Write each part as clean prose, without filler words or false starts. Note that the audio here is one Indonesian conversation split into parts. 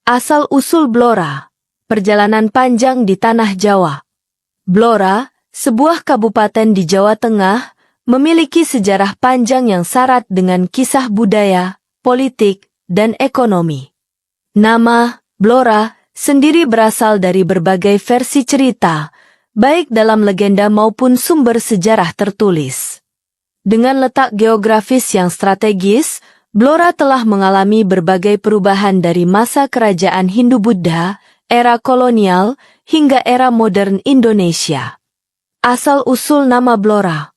Asal-usul Blora. Perjalanan panjang di Tanah Jawa. Blora, sebuah kabupaten di Jawa Tengah, memiliki sejarah panjang yang syarat dengan kisah budaya, politik, dan ekonomi. Nama Blora sendiri berasal dari berbagai versi cerita, baik dalam legenda maupun sumber sejarah tertulis. Dengan letak geografis yang strategis, Blora telah mengalami berbagai perubahan dari masa kerajaan Hindu-Buddha, era kolonial, hingga era modern Indonesia. Asal-usul nama Blora.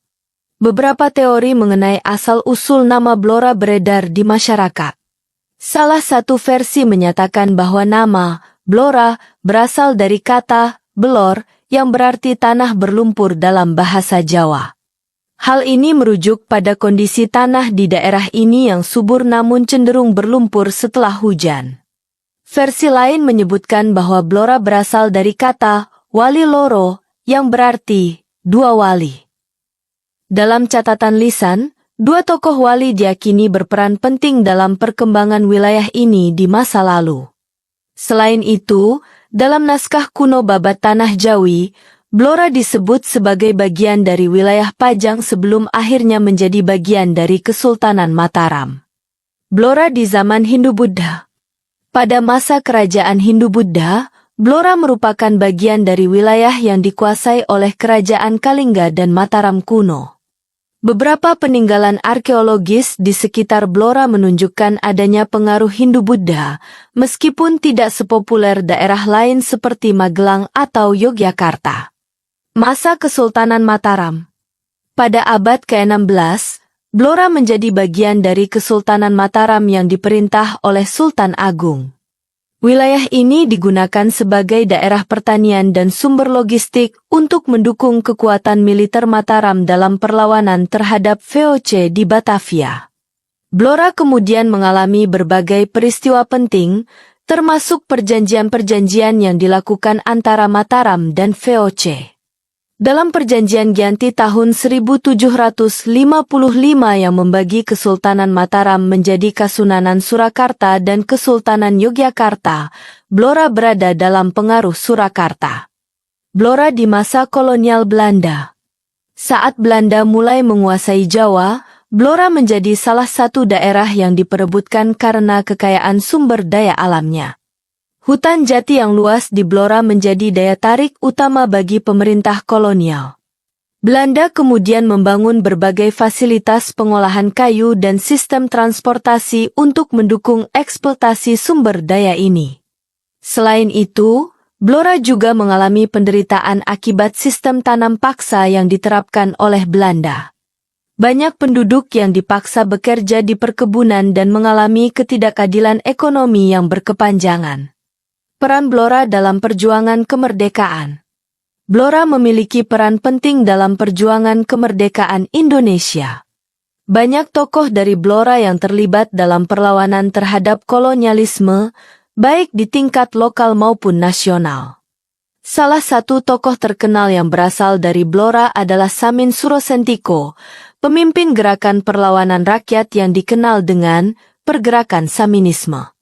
Beberapa teori mengenai asal-usul nama Blora beredar di masyarakat. Salah satu versi menyatakan bahwa nama Blora berasal dari kata belor yang berarti tanah berlumpur dalam bahasa Jawa. Hal ini merujuk pada kondisi tanah di daerah ini yang subur namun cenderung berlumpur setelah hujan. Versi lain menyebutkan bahwa Blora berasal dari kata wali loro yang berarti dua wali. Dalam catatan lisan, dua tokoh wali diyakini berperan penting dalam perkembangan wilayah ini di masa lalu. Selain itu, dalam naskah kuno babat Tanah Jawi, Blora disebut sebagai bagian dari wilayah Pajang sebelum akhirnya menjadi bagian dari Kesultanan Mataram. Blora di zaman Hindu-Buddha. Pada masa kerajaan Hindu-Buddha, Blora merupakan bagian dari wilayah yang dikuasai oleh Kerajaan Kalingga dan Mataram kuno. Beberapa peninggalan arkeologis di sekitar Blora menunjukkan adanya pengaruh Hindu-Buddha, meskipun tidak sepopuler daerah lain seperti Magelang atau Yogyakarta. Masa Kesultanan Mataram. Pada abad ke-16, Blora menjadi bagian dari Kesultanan Mataram yang diperintah oleh Sultan Agung. Wilayah ini digunakan sebagai daerah pertanian dan sumber logistik untuk mendukung kekuatan militer Mataram dalam perlawanan terhadap VOC di Batavia. Blora kemudian mengalami berbagai peristiwa penting, termasuk perjanjian-perjanjian yang dilakukan antara Mataram dan VOC. Dalam perjanjian Giyanti tahun 1755 yang membagi Kesultanan Mataram menjadi Kasunanan Surakarta dan Kesultanan Yogyakarta, Blora berada dalam pengaruh Surakarta. Blora di masa kolonial Belanda. Saat Belanda mulai menguasai Jawa, Blora menjadi salah satu daerah yang diperebutkan karena kekayaan sumber daya alamnya. Hutan jati yang luas di Blora menjadi daya tarik utama bagi pemerintah kolonial. Belanda kemudian membangun berbagai fasilitas pengolahan kayu dan sistem transportasi untuk mendukung eksploitasi sumber daya ini. Selain itu, Blora juga mengalami penderitaan akibat sistem tanam paksa yang diterapkan oleh Belanda. Banyak penduduk yang dipaksa bekerja di perkebunan dan mengalami ketidakadilan ekonomi yang berkepanjangan. Peran Blora dalam perjuangan kemerdekaan. Blora memiliki peran penting dalam perjuangan kemerdekaan Indonesia. Banyak tokoh dari Blora yang terlibat dalam perlawanan terhadap kolonialisme, baik di tingkat lokal maupun nasional. Salah satu tokoh terkenal yang berasal dari Blora adalah Samin Surosentiko, pemimpin gerakan perlawanan rakyat yang dikenal dengan Pergerakan Saminisme.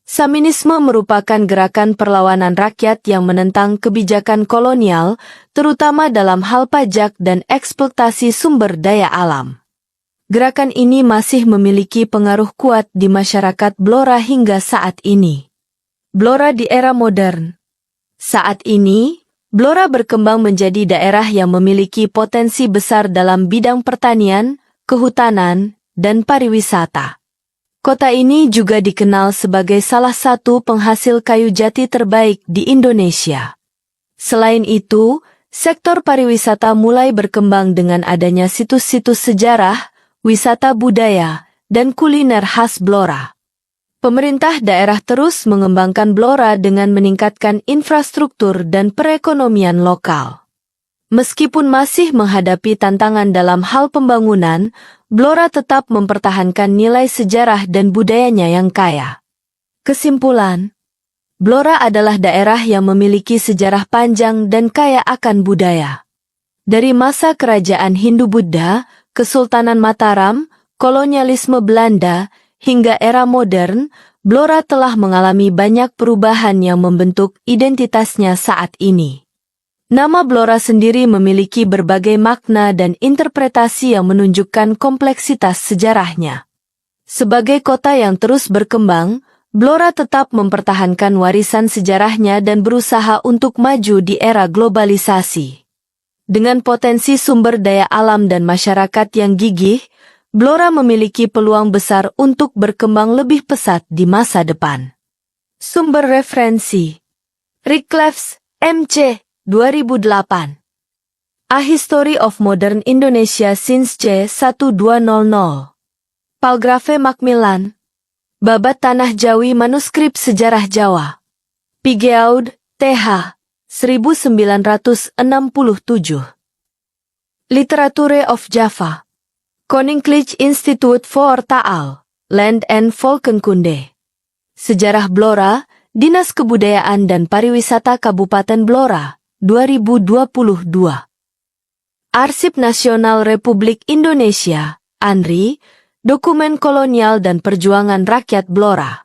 Saminisme merupakan gerakan perlawanan rakyat yang menentang kebijakan kolonial, terutama dalam hal pajak dan eksploitasi sumber daya alam. Gerakan ini masih memiliki pengaruh kuat di masyarakat Blora hingga saat ini. Blora di era modern. Saat ini, Blora berkembang menjadi daerah yang memiliki potensi besar dalam bidang pertanian, kehutanan, dan pariwisata. Kota ini juga dikenal sebagai salah satu penghasil kayu jati terbaik di Indonesia. Selain itu, sektor pariwisata mulai berkembang dengan adanya situs-situs sejarah, wisata budaya, dan kuliner khas Blora. Pemerintah daerah terus mengembangkan Blora dengan meningkatkan infrastruktur dan perekonomian lokal. Meskipun masih menghadapi tantangan dalam hal pembangunan, Blora tetap mempertahankan nilai sejarah dan budayanya yang kaya. Kesimpulan, Blora adalah daerah yang memiliki sejarah panjang dan kaya akan budaya. Dari masa kerajaan Hindu-Buddha, Kesultanan Mataram, kolonialisme Belanda, hingga era modern, Blora telah mengalami banyak perubahan yang membentuk identitasnya saat ini. Nama Blora sendiri memiliki berbagai makna dan interpretasi yang menunjukkan kompleksitas sejarahnya. Sebagai kota yang terus berkembang, Blora tetap mempertahankan warisan sejarahnya dan berusaha untuk maju di era globalisasi. Dengan potensi sumber daya alam dan masyarakat yang gigih, Blora memiliki peluang besar untuk berkembang lebih pesat di masa depan. Sumber referensi: Rickleffs, M.C. 2008. A History of Modern Indonesia since C1200. Palgrave Macmillan. Babat Tanah Jawi Manuskrip Sejarah Jawa. Pigeaud, Th. 1967. Literature of Java. Koninklijk Instituut voor Taal, Land and Volkenkunde. Sejarah Blora, Dinas Kebudayaan dan Pariwisata Kabupaten Blora, 2022. Arsip Nasional Republik Indonesia, ANRI, Dokumen Kolonial dan Perjuangan Rakyat Blora.